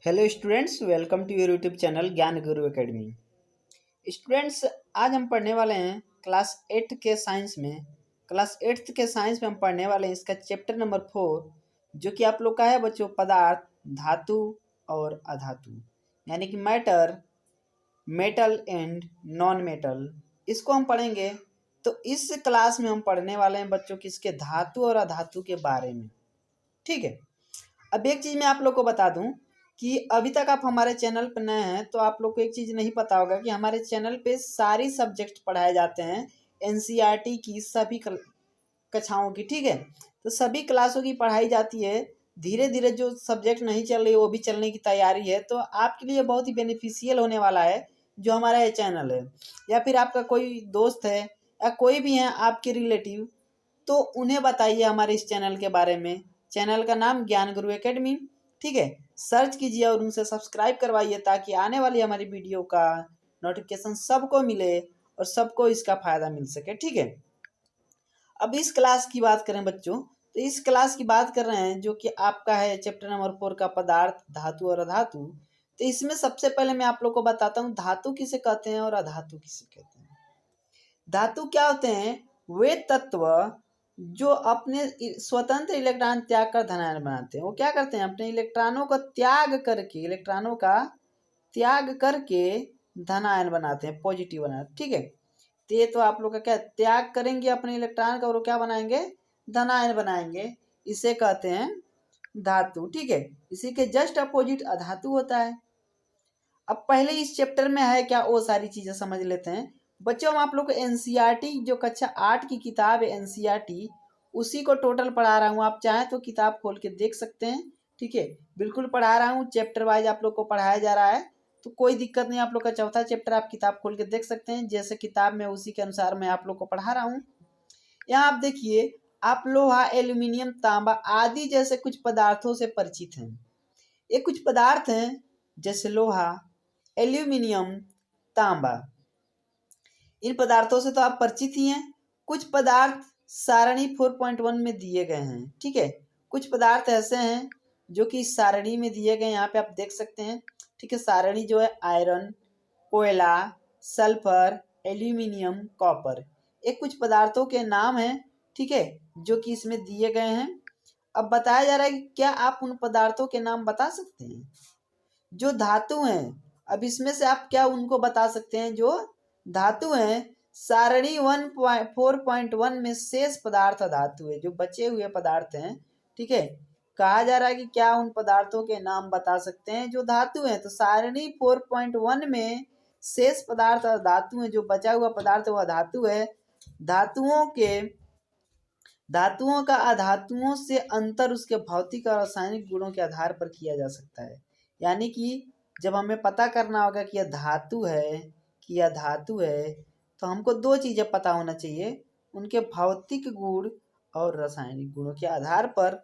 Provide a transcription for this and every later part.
Hello students, welcome to your YouTube channel Gyan Guru academy. Students, आज हम पढ़ने वाले हैं क्लास 8 के साइंस में। हम पढ़ने वाले हैं इसका चैप्टर नंबर 4, जो कि आप लोग का है बच्चों, पदार्थ, धातु और अधातु, यानी कि matter, metal and non metal. इसको हम पढ़ेंगे। तो इस क्लास में हम पढ़ने वाले हैं बच्चों कि इसके धातु और अधातु के बारे में। ठीक है। अब एक चीज़ मैं आप लोग को बता दूं कि अभी तक आप हमारे चैनल पर नए हैं तो आप लोग को एक चीज़ नहीं पता होगा कि हमारे चैनल पे सारी सब्जेक्ट पढ़ाए जाते हैं। एनसीईआरटी की सभी कक्षाओं की। ठीक है। तो सभी क्लासों की पढ़ाई जाती है। धीरे धीरे जो सब्जेक्ट नहीं चल रही वो भी चलने की तैयारी है। तो आपके लिए बहुत ही बेनिफिशियल होने वाला है जो हमारा ये चैनल है। या फिर आपका कोई दोस्त है या कोई भी है आपके रिलेटिव, तो उन्हें बताइए हमारे इस चैनल के बारे में। चैनल का नाम ज्ञान गुरु एकेडमी। ठीक है। सर्च कीजिए और उनसे सब्सक्राइब करवाइए ताकि आने वाली हमारी वीडियो का नोटिफिकेशन सबको मिले और सबको इसका फ़ायदा मिल सके। ठीक है। अब इस क्लास की बात करें बच्चों, तो इस क्लास की बात कर रहे हैं जो कि आपका है चैप्टर नंबर 4 का पदार्थ, धातु और अधातु। तो इसमें सबसे पहले मैं आप लोग को बताता हूँ धातु किसे कहते हैं और अधातु किसे कहते हैं। धातु क्या होते हैं? वे तत्व जो अपने स्वतंत्र इलेक्ट्रॉन त्याग कर धनायन बनाते हैं। वो क्या करते हैं? अपने इलेक्ट्रॉनों का त्याग करके धनायन बनाते हैं, पॉजिटिव बनाते हैं। ठीक है। तो ये तो आप लोग का क्या, त्याग करेंगे अपने इलेक्ट्रॉन का और वो क्या बनाएंगे? धनायन बनाएंगे। इसे कहते हैं धातु। ठीक है। इसी के जस्ट अपोजिट अधातु होता है। अब पहले इस चैप्टर में है क्या वो सारी चीजें समझ लेते हैं। बच्चों, हम आप लोग को एनसीईआरटी जो कक्षा 8 की किताब है एनसीईआरटी, उसी को टोटल पढ़ा रहा हूँ। आप चाहें तो किताब खोल के देख सकते हैं। ठीक है। बिल्कुल पढ़ा रहा हूँ, चैप्टर वाइज आप लोग को पढ़ाया जा रहा है, तो कोई दिक्कत नहीं। आप लोग का चौथा चैप्टर आप किताब खोल के देख सकते हैं। जैसे किताब में उसी के अनुसार मैं आप लोग को पढ़ा रहा हूँ। यहाँ आप देखिए, आप लोहा, एल्यूमिनियम, तांबा आदि जैसे कुछ पदार्थों से परिचित हैं। ये कुछ पदार्थ हैं जैसे लोहा, एल्यूमिनियम, तांबा। इन पदार्थों से तो आप परिचित ही हैं। कुछ पदार्थ सारणी 4.1 में दिए गए हैं। ठीक है। कुछ पदार्थ ऐसे हैं जो कि इस सारणी में दिए गए, यहाँ पे आप देख सकते हैं। ठीक है। सारणी जो है आयरन, कोयला, सल्फर, एल्यूमिनियम, कॉपर, ये कुछ पदार्थों के नाम हैं। ठीक है। जो कि इसमें दिए गए हैं। अब बताया जा रहा है कि क्या आप उन पदार्थों के नाम बता सकते हैं जो धातु हैं? अब इसमें से आप क्या उनको बता सकते हैं जो धातु हैं? सारणी 4.1 में शेष पदार्थ धातु है, जो बचे हुए पदार्थ हैं। ठीक है। कहा जा रहा है कि क्या उन पदार्थों के नाम बता सकते हैं जो धातु हैं? तो सारणी 4.1 में शेष पदार्थ धातु है, जो बचा हुआ पदार्थ वह धातु है। धातुओं का अधातुओं से अंतर उसके भौतिक और रासायनिक गुणों के आधार पर किया जा सकता है। यानी कि जब हमें पता करना होगा कि यह धातु है कि यह धातु है, तो हमको दो चीज़ें पता होना चाहिए, उनके भौतिक गुण और रासायनिक गुणों के आधार पर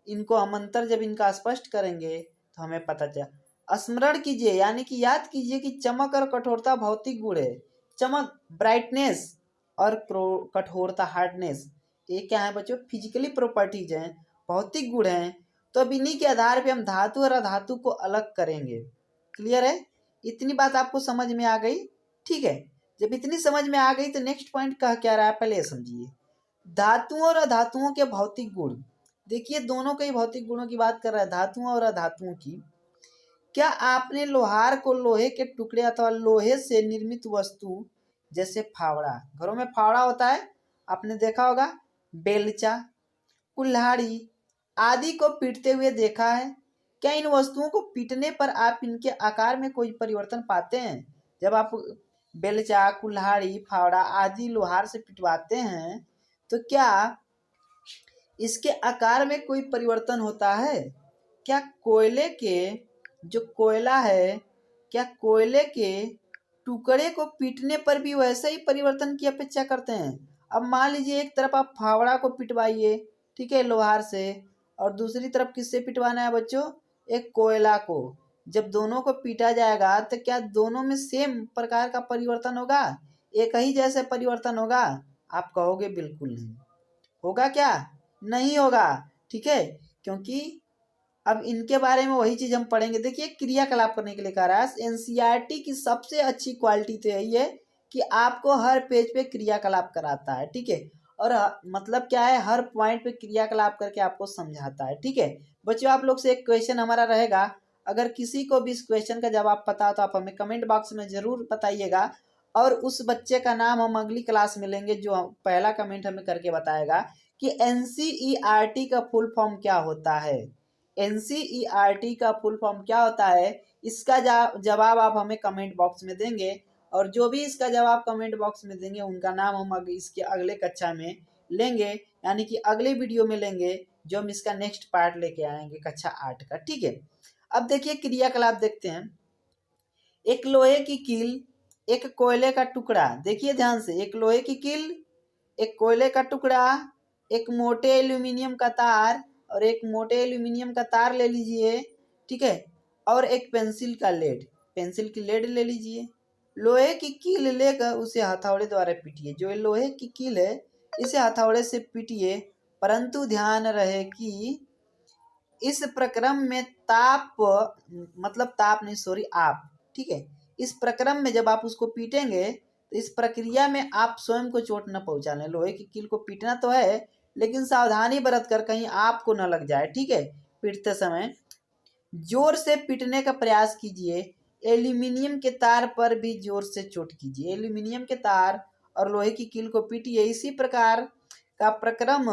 इनको हम अंतर जब इनका स्पष्ट करेंगे तो हमें पता चला। स्मरण कीजिए, यानी कि याद कीजिए कि चमक और कठोरता भौतिक गुण है। चमक ब्राइटनेस और कठोरता हार्डनेस, ये क्या है बच्चों? फिजिकली प्रॉपर्टीज हैं, भौतिक गुण हैं। तो अब इन्हीं के आधार पे हम धातु और अधातु को अलग करेंगे। क्लियर है? इतनी बात आपको समझ में आ गई? ठीक है। जब इतनी समझ में आ गई तो नेक्स्ट पॉइंट कह क्या रहा है पहले समझिए। धातुओं और अधातुओं के भौतिक गुण। देखिए, दोनों के ही भौतिक गुणों की बात कर रहा है, धातुओं और अधातुओं की। क्या आपने लोहार को लोहे के टुकड़े अथवा लोहे से निर्मित वस्तु जैसे फावड़ा, घरों में फावड़ा होता है, आपने देखा होगा, बेलचा, कुल्हाड़ी आदि को पीटते हुए देखा है? क्या इन वस्तुओं को पीटने पर आप इनके आकार में कोई परिवर्तन पाते हैं? जब आप बेलचा, कुल्हाड़ी, फावड़ा आदि लोहार से पिटवाते हैं तो क्या इसके आकार में कोई परिवर्तन होता है? क्या कोयले के जो कोयला है, क्या कोयले के टुकड़े को पीटने पर भी वैसे ही परिवर्तन की अपेक्षा करते हैं? अब मान लीजिए एक तरफ आप फावड़ा को पिटवाइए, ठीक है, लोहार से, और दूसरी तरफ किससे पिटवाना है बच्चों? एक कोयला को। जब दोनों को पीटा जाएगा तो क्या दोनों में सेम प्रकार का परिवर्तन होगा? एक ही जैसे परिवर्तन होगा? आप कहोगे बिल्कुल नहीं होगा। क्या नहीं होगा? ठीक है। क्योंकि अब इनके बारे में वही चीज हम पढ़ेंगे। देखिए क्रियाकलाप करने के लिए कह रहा है। एनसीईआरटी की सबसे अच्छी क्वालिटी तो यही है कि आपको हर पेज पे क्रियाकलाप कराता है, ठीक है। और मतलब क्या है, हर पॉइंट पे क्रियाकलाप करके आपको समझाता है, ठीक है। बच्चों आप लोग से एक क्वेश्चन हमारा रहेगा, अगर किसी को भी इस क्वेश्चन का जवाब पता हो तो आप हमें कमेंट बॉक्स में जरूर बताइएगा, और उस बच्चे का नाम हम अगली क्लास में लेंगे जो पहला कमेंट हमें करके बताएगा कि एनसीईआरटी का फुल फॉर्म क्या होता है। एनसीईआरटी का फुल फॉर्म क्या होता है, इसका जवाब आप हमें कमेंट बॉक्स में देंगे, और जो भी इसका जवाब कमेंट बॉक्स में देंगे उनका नाम हम इसके अगले कक्षा में लेंगे, यानी कि अगले वीडियो में लेंगे, जो हम इसका नेक्स्ट पार्ट लेके आएंगे कक्षा 8 का, ठीक है। अब देखिए क्रियाकलाप देखते हैं। एक लोहे की कील, एक कोयले का टुकड़ा, देखिए ध्यान से, एक लोहे की कील, एक कोयले का टुकड़ा, एक मोटे एल्यूमिनियम का तार, और एक मोटे एल्यूमिनियम का तार ले लीजिए, ठीक है, और एक पेंसिल का लेड, पेंसिल की लेड ले लीजिए। लोहे की कील लेकर उसे हथौड़े द्वारा पीटिए। जो लोहे की कील है इसे हथौड़े से पीटिए, परंतु ध्यान रहे कि इस प्रक्रम में ताप, मतलब ताप नहीं, सॉरी, आप, ठीक है, इस प्रक्रम में जब आप उसको पीटेंगे तो इस प्रक्रिया में आप स्वयं को चोट न पहुंचा लें। लोहे की कील को पीटना तो है, लेकिन सावधानी बरत कर कहीं आपको न लग जाए, ठीक है। पीटते समय जोर से पीटने का प्रयास कीजिए। एल्यूमिनियम के तार पर भी जोर से चोट कीजिए। एल्यूमिनियम के तार और लोहे की कील को पीटिए। इसी प्रकार का प्रक्रम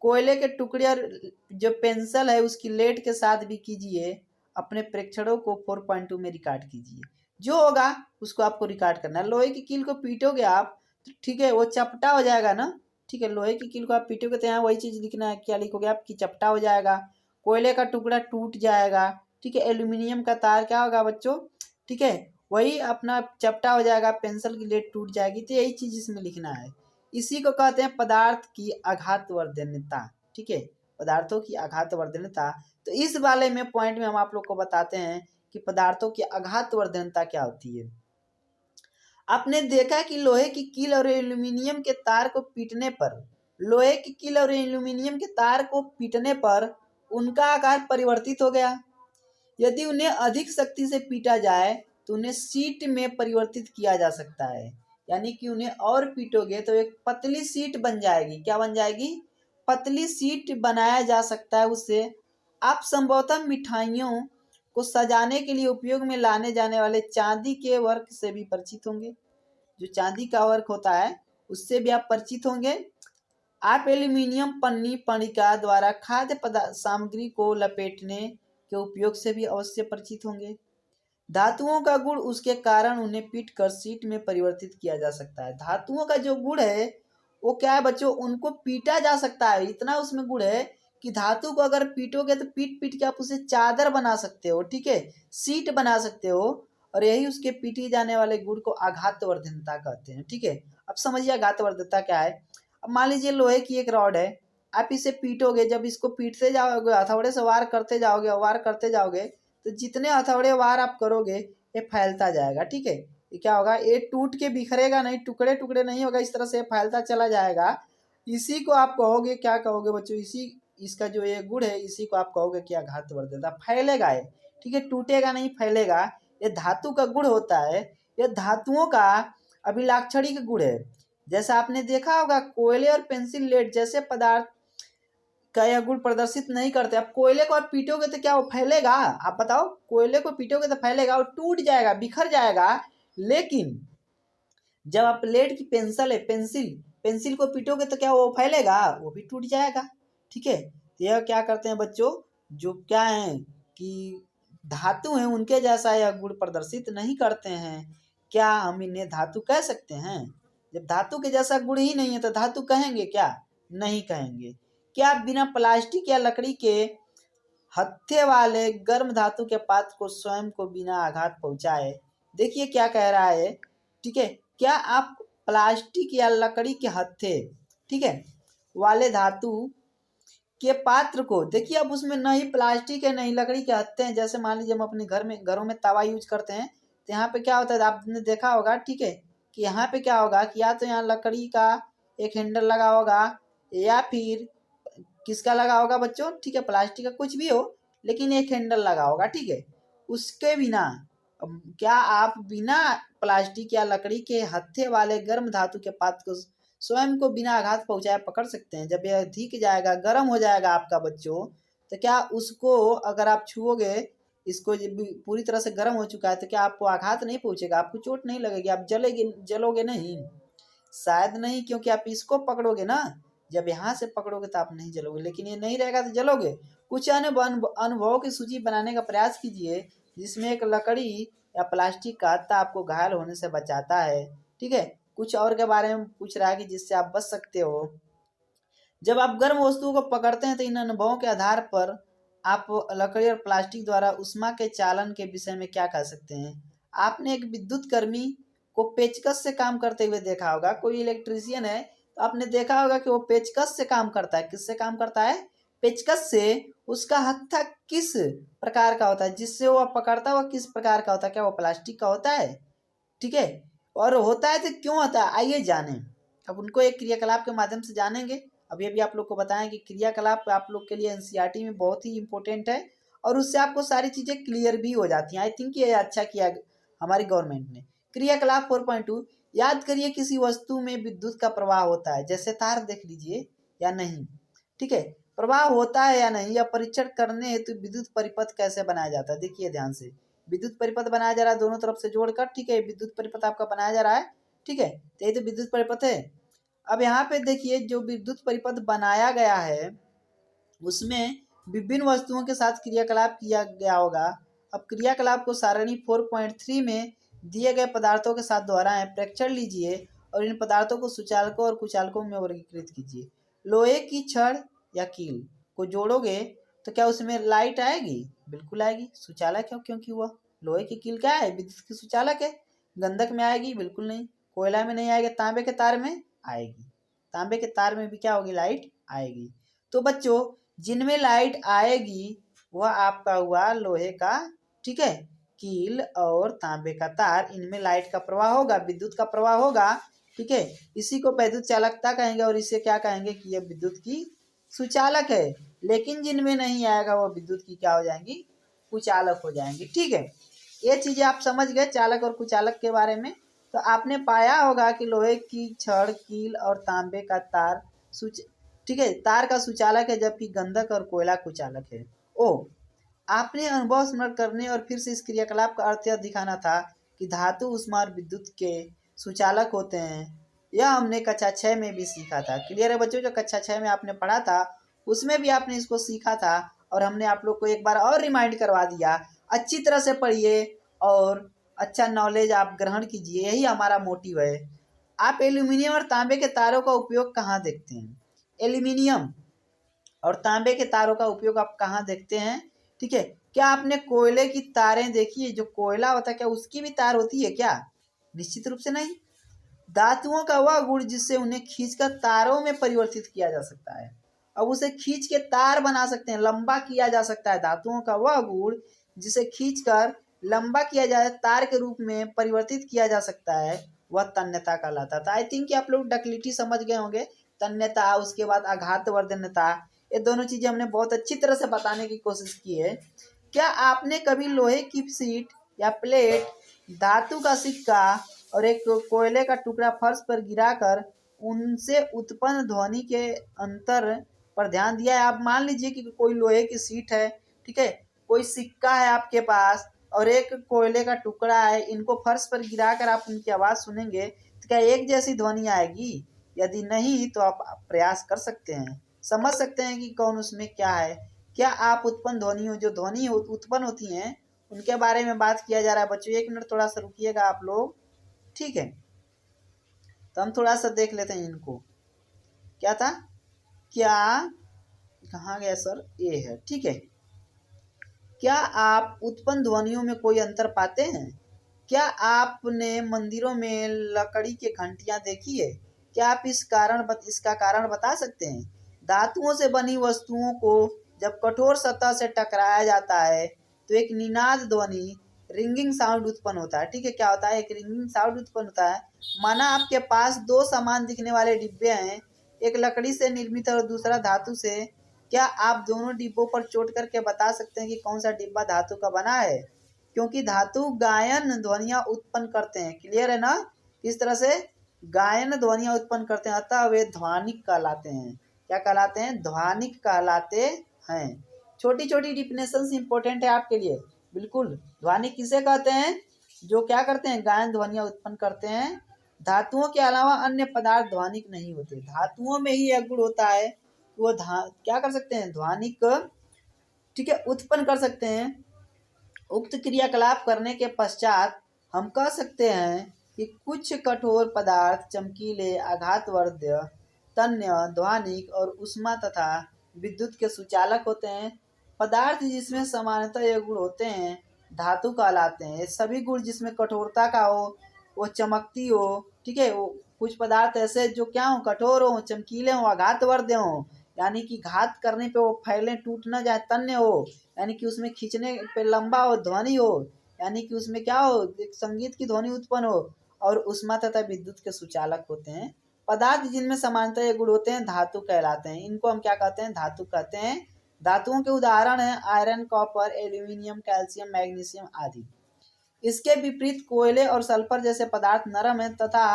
कोयले के टुकड़े और जो पेंसिल है उसकी लेड के साथ भी कीजिए। अपने प्रेक्षणों को 4.2 में रिकॉर्ड कीजिए। जो होगा उसको आपको रिकॉर्ड करना है। लोहे की कील को पीटोगे आप तो ठीक है, वो चपटा हो जाएगा ना, ठीक है। लोहे की कील को आप पीटोगे तो यहाँ वही चीज लिखना है, क्या लिखोगे आप, कि चपटा हो जाएगा। कोयले का टुकड़ा टूट जाएगा, ठीक है। एल्यूमिनियम का तार क्या होगा बच्चों, ठीक है, वही अपना चपटा हो जाएगा। पेंसिल की लेड टूट जाएगी। तो यही चीज इसमें लिखना है। इसी को कहते हैं पदार्थ की आघातवर्धनता, ठीक है, पदार्थों की आघातवर्धनता। तो इस वाले में पॉइंट में हम आप लोग को बताते हैं कि पदार्थों की आघातवर्धनता क्या होती है। आपने देखा कि लोहे की कील और एल्यूमिनियम के तार को पीटने पर, लोहे की कील और एल्यूमिनियम के तार को पीटने पर उनका आकार परिवर्तित हो गया। यदि उन्हें अधिक शक्ति से पीटा जाए तो उन्हें शीट में परिवर्तित किया जा सकता है। यानी कि उन्हें और पीटोगे तो एक पतली शीट बन जाएगी। क्या बन जाएगी, पतली शीट बनाया जा सकता है उससे। आप संभवतः मिठाइयों को सजाने के लिए उपयोग में लाने जाने वाले चांदी के वर्क से भी परिचित होंगे। जो चांदी का वर्क होता है उससे भी आप परिचित होंगे। आप एल्यूमिनियम पन्नी पणिका द्वारा खाद्य पदार्थ सामग्री को लपेटने के उपयोग से भी अवश्य परिचित होंगे। धातुओं का गुण, उसके कारण उन्हें पीट कर शीट में परिवर्तित किया जा सकता है। धातुओं का जो गुण है वो क्या है बच्चों, उनको पीटा जा सकता है। इतना उसमें गुण है कि धातु को अगर पीटोगे तो पीट पीट के आप उसे चादर बना सकते हो, ठीक है, सीट बना सकते हो। और यही उसके पीटी जाने वाले गुण को आघातवर्धनता कहते हैं, ठीक है। अब समझिए आघातवर्धनता क्या है। अब मान लीजिए लोहे की एक रॉड है, आप इसे पीटोगे, जब इसको पीटते जाओगे, हथौड़े से वार करते जाओगे, वार करते जाओगे, तो जितने हथौड़े वार आप करोगे ये फैलता जाएगा, ठीक है। ये क्या होगा, ये टूट के बिखरेगा नहीं, टुकड़े टुकड़े नहीं होगा, इस तरह से फैलता चला जाएगा। इसी को आप कहोगे, क्या कहोगे बच्चों, इसी, इसका जो ये गुण है इसी को आप कहोगे कि आघातवर्धनता। फैलेगा ये, ठीक है, टूटेगा नहीं, फैलेगा। ये धातु का गुण होता है। ये धातुओं का अभिलाक्षणिक गुण है। जैसा आपने देखा होगा कोयले और पेंसिल लेड जैसे पदार्थ का यह गुण प्रदर्शित नहीं करते। अब कोयले को आप पीटोगे तो क्या वो फैलेगा, आप बताओ, कोयले को पीटोगे तो फैलेगा, वो टूट जाएगा, बिखर जाएगा। लेकिन जब आप लेड की पेंसिल है, पेंसिल को पीटोगे तो क्या वो फैलेगा, वो भी टूट जाएगा, ठीक है। तो यह क्या करते हैं बच्चों, जो क्या है कि धातु हैं उनके जैसा यह गुण प्रदर्शित नहीं करते हैं। क्या हम इन्हें धातु कह सकते हैं? जब धातु के जैसा गुण ही नहीं है तो धातु कहेंगे क्या? नहीं कहेंगे। क्या आप बिना प्लास्टिक या लकड़ी के हत्थे वाले गर्म धातु के पात्र को स्वयं को बिना आघात पहुंचाए, देखिए क्या कह रहा है, ठीक है, क्या आप प्लास्टिक या लकड़ी के हत्थे, ठीक है, वाले धातु के पात्र को, देखिए अब उसमें नहीं प्लास्टिक है नहीं लकड़ी के हत्थे हैं। जैसे मान लीजिए हम अपने घरों में तवा यूज करते हैं तो यहाँ पे क्या होता है, आपने देखा होगा, ठीक है, कि यहाँ पे क्या होगा कि या तो यहाँ लकड़ी का एक हैंडल लगा होगा या फिर किसका लगा होगा बच्चों, ठीक है, प्लास्टिक का, कुछ भी हो, लेकिन एक हैंडल लगा होगा, ठीक है। उसके बिना क्या आप बिना प्लास्टिक या लकड़ी के हत्थे वाले गर्म धातु के पात्र को स्वयं को बिना आघात पहुंचाए पकड़ सकते हैं? जब यह अधिक जाएगा, गर्म हो जाएगा आपका बच्चों, तो क्या उसको अगर आप छुओगे, इसको जब पूरी तरह से गर्म हो चुका है, तो क्या आपको आघात नहीं पहुंचेगा? आपको चोट नहीं लगेगी? आप जलोगे नहीं? शायद नहीं, क्योंकि आप इसको पकड़ोगे ना। जब यहाँ से पकड़ोगे तो आप नहीं जलोगे, लेकिन ये नहीं रहेगा तो जलोगे। कुछ अनुभवों की सूची बनाने का प्रयास कीजिए जिसमें एक लकड़ी या प्लास्टिक का हत्था आपको घायल होने से बचाता है, ठीक है। कुछ और के बारे में पूछ रहा है कि जिससे आप बच सकते हो। जब आप गर्म वस्तुओं को पकड़ते हैं तो इन अनुभवों के आधार पर आप लकड़ी और प्लास्टिक द्वारा ऊष्मा के चालन के विषय में क्या कह सकते हैं? आपने एक विद्युत कर्मी को पेचकस से काम करते हुए देखा होगा। कोई इलेक्ट्रीशियन है तो आपने देखा होगा कि वो पेचकस से काम करता है। किससे काम करता है? पेचकस से। उसका हत्था किस प्रकार का होता है जिससे वो पकड़ता है? वो किस प्रकार का होता है? क्या वो प्लास्टिक का होता है? ठीक है। और होता है तो क्यों होता है, आइए जानें। अब उनको एक क्रियाकलाप के माध्यम से जानेंगे। अभी अभी आप लोग को बताएं कि क्रियाकलाप आप लोग के लिए एनसीईआरटी में बहुत ही इंपॉर्टेंट है और उससे आपको सारी चीज़ें क्लियर भी हो जाती हैं। आई थिंक ये अच्छा किया हमारी गवर्नमेंट ने। क्रियाकलाप 4.2, याद करिए किसी वस्तु में विद्युत का प्रवाह होता है, जैसे तार देख लीजिए, या नहीं। ठीक है, प्रवाह होता है या नहीं यह परीक्षण करने हेतु विद्युत परिपथ कैसे बनाया जाता है? देखिए ध्यान से, विद्युत परिपथ बनाया जा रहा है दोनों तरफ से जोड़कर, ठीक है। विद्युत परिपथ आपका बनाया जा रहा है, ठीक है। तो ये तो विद्युत परिपथ है। अब यहाँ पे देखिए, जो विद्युत परिपथ बनाया गया है उसमें विभिन्न वस्तुओं के साथ क्रियाकलाप किया गया होगा। अब क्रियाकलाप को सारणी 4.3 में दिए गए पदार्थों के साथ दोहराएं, प्रेक्षण लीजिए और इन पदार्थों को सुचालकों और कुचालकों में वर्गीकृत कीजिए। लोहे की छड़ या कील को जोड़ोगे तो क्या उसमें लाइट आएगी? बिल्कुल आएगी। सुचालक है क्योंकि वह लोहे की कील क्या है? विद्युत की सुचालक है। गंधक में आएगी? बिल्कुल नहीं। कोयला में नहीं आएगी। तांबे के तार में आएगी। तांबे के तार में भी क्या होगी? लाइट आएगी। तो बच्चों, जिनमें लाइट आएगी वह आपका हुआ लोहे का, ठीक है, कील और तांबे का तार, इनमें लाइट का प्रवाह होगा, विद्युत का प्रवाह होगा, ठीक है। इसी को वैद्युत चालकता कहेंगे और इसे क्या कहेंगे कि यह विद्युत की सुचालक है। लेकिन जिनमें नहीं आएगा वो विद्युत की क्या हो जाएंगी? कुचालक हो जाएंगी, ठीक है। ये चीजें आप समझ गए चालक और कुचालक के बारे में। तो आपने पाया होगा कि लोहे की छड़, कील और तांबे का तार ठीक है, तार का सुचालक है, जबकि गंधक और कोयला कुचालक है। ओ, आपने अनुभव स्मरण करने और फिर से इस क्रियाकलाप का अर्थ यह दिखाना था कि धातु, ऊष्मा और विद्युत के सुचालक होते हैं। यह हमने कक्षा 6 में भी सीखा था। क्लियर है बच्चों? जो कक्षा 6 में आपने पढ़ा था उसमें भी आपने इसको सीखा था और हमने आप लोग को एक बार और रिमाइंड करवा दिया। अच्छी तरह से पढ़िए और अच्छा नॉलेज आप ग्रहण कीजिए, यही हमारा मोटिव है। आप एल्यूमिनियम और तांबे के तारों का उपयोग कहाँ देखते हैं? एल्यूमिनियम और तांबे के तारों का उपयोग आप कहाँ देखते हैं? ठीक है। क्या आपने कोयले की तारें देखी है? जो कोयला होता है क्या उसकी भी तार होती है क्या? निश्चित रूप से नहीं। धातुओं का वह गुण जिससे उन्हें खींचकर तारों में परिवर्तित किया जा सकता है। अब उसे खींच के तार बना सकते हैं, लंबा किया जा सकता है। धातुओं का वह गुण जिसे खींचकर लंबा किया जाए, तार के रूप में परिवर्तित किया जा सकता है, वह तन्यता कहलाता था। आई थिंक आप लोग डक्टिलिटी समझ गए होंगे। तन्यता, उसके बाद आघातवर्धनता, ये दोनों चीजें हमने बहुत अच्छी तरह से बताने की कोशिश की है। क्या आपने कभी लोहे की शीट या प्लेट, धातु का सिक्का और एक कोयले का टुकड़ा फर्श पर गिराकर उनसे उत्पन्न ध्वनि के अंतर पर ध्यान दिया है? आप मान लीजिए कि कोई लोहे की शीट है, ठीक है, कोई सिक्का है आपके पास और एक कोयले का टुकड़ा है, इनको फर्श पर गिराकर आप उनकी आवाज सुनेंगे तो क्या एक जैसी ध्वनि आएगी? यदि नहीं तो आप प्रयास कर सकते हैं, समझ सकते हैं कि कौन उसमें क्या है। क्या आप उत्पन्न ध्वनियों, जो ध्वनि उत्पन्न होती हैं उनके बारे में बात किया जा रहा है बच्चों। एक मिनट थोड़ा सा रुकिएगा आप लोग, ठीक है। तो हम थोड़ा सा देख लेते हैं इनको। क्या था? क्या, कहाँ गया सर? ये है, ठीक है। क्या आप उत्पन्न ध्वनियों में कोई अंतर पाते हैं? क्या आपने मंदिरों में लकड़ी के घंटियां देखी है? क्या आप इसका कारण बता सकते हैं? धातुओं से बनी वस्तुओं को जब कठोर सतह से टकराया जाता है तो एक निनाद ध्वनि, रिंगिंग साउंड उत्पन्न होता है, ठीक है। क्या होता है? एक रिंगिंग साउंड उत्पन्न होता है। माना आपके पास दो समान दिखने वाले डिब्बे हैं, एक लकड़ी से निर्मित और दूसरा धातु से। क्या आप दोनों डिब्बों पर चोट करके बता सकते हैं कि कौन सा डिब्बा धातु का बना है? क्योंकि धातु गायन ध्वनियां उत्पन्न करते हैं। क्लियर है ना? किस तरह से गायन ध्वनियां उत्पन्न करते हैं, अतः वे ध्वनिक कहलाते हैं। क्या कहलाते हैं? ध्वनिक कहलाते हैं। छोटी छोटी डिफिनेशंस इंपॉर्टेंट है आपके लिए। बिल्कुल, ध्वनिक किसे कहते हैं? जो क्या करते हैं? गायन ध्वनियां उत्पन्न करते हैं। धातुओं के अलावा अन्य पदार्थ ध्वनिक नहीं होते। धातुओं में ही यह गुण होता है, वो क्या कर सकते हैं? ध्वनिक, ठीक है, उत्पन्न कर सकते हैं। उक्त क्रियाकलाप करने के पश्चात हम कह सकते हैं कि कुछ कठोर पदार्थ चमकीले, आघातवर्ध्य, तन्य, ध्वनिक और ऊष्मा तथा विद्युत के सुचालक होते हैं। पदार्थ जिसमें सामान्यतः ये गुण होते हैं धातु कहलाते हैं। सभी गुण जिसमें कठोरता का हो, वो चमकती हो, ठीक है, वो कुछ पदार्थ ऐसे जो क्या हो? कठोर हो, चमकीले हो, आघातवर्ध्य हो, यानी कि घात करने पे वो फैले, टूट न जाए, तन्य हो, यानी कि उसमें खींचने पे लंबा हो, ध्वनि हो, यानी कि उसमें क्या हो? एक संगीत की ध्वनि उत्पन्न हो, और ऊष्मा तथा विद्युत के सुचालक होते हैं। पदार्थ जिनमें समानता ये गुण होते हैं धातु कहलाते हैं। इनको हम क्या कहते हैं? धातु कहते हैं। धातुओं के उदाहरण हैं iron, copper, aluminium, calcium, magnesium आदि। इसके विपरीत कोयले और सल्फर जैसे पदार्थ नरम हैं तथा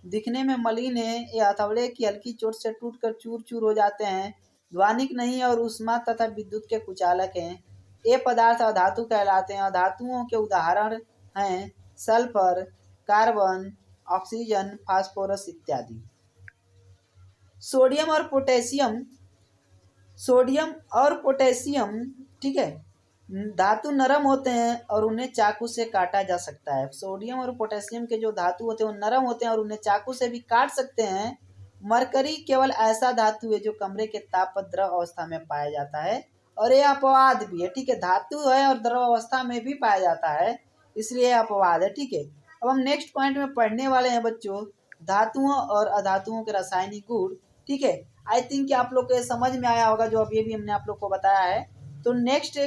दिखने में मलिन है। ये हथौड़े की हल्की चोट से टूटकर चूर चूर हो जाते हैं, ध्वनिक नहीं और ऊष्मा तथा विद्युत के कुचालक हैं। ये पदार्थ अधातु कहलाते हैं। अधातुओं के उदाहरण हैं सल्फर, कार्बन, ऑक्सीजन, फास्फोरस इत्यादि। सोडियम और पोटेशियम, सोडियम और पोटेशियम, ठीक है, धातु नरम होते हैं और उन्हें चाकू से काटा जा सकता है। सोडियम और पोटेशियम के जो धातु होते हैं वो नरम होते हैं और उन्हें चाकू से भी काट सकते हैं। मरकरी केवल ऐसा धातु है जो कमरे के ताप पर द्रव अवस्था में पाया जाता है, और ये अपवाद भी है, ठीक है, धातु है और द्रव अवस्था में भी पाया जाता है, इसलिए अपवाद है, ठीक है। अब हम नेक्स्ट पॉइंट में पढ़ने वाले हैं बच्चों, धातुओं और अधातुओं के रासायनिक गुण, ठीक है। आई थिंक कि आप लोग को समझ में आया होगा जो अभी भी हमने आप लोग को बताया है। तो नेक्स्ट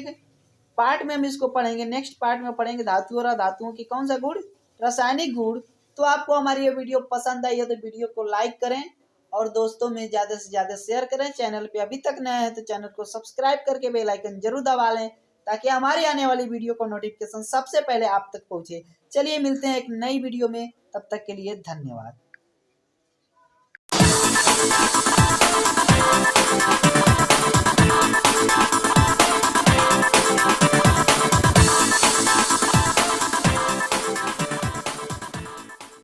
पार्ट में हम इसको पढ़ेंगे। नेक्स्ट पार्ट में पढ़ेंगे धातु और अधातुओं की कौन सा गुण? रासायनिक गुण। तो आपको हमारी ये वीडियो पसंद आई है तो वीडियो को लाइक करें और दोस्तों में ज़्यादा से ज़्यादा शेयर करें। चैनल पे अभी तक नए हैं तो चैनल को सब्सक्राइब करके बेल आइकन जरूर दबा लें ताकि हमारी आने वाली वीडियो का नोटिफिकेशन सबसे पहले आप तक पहुँचे। चलिए मिलते हैं एक नई वीडियो में, तब तक के लिए धन्यवाद।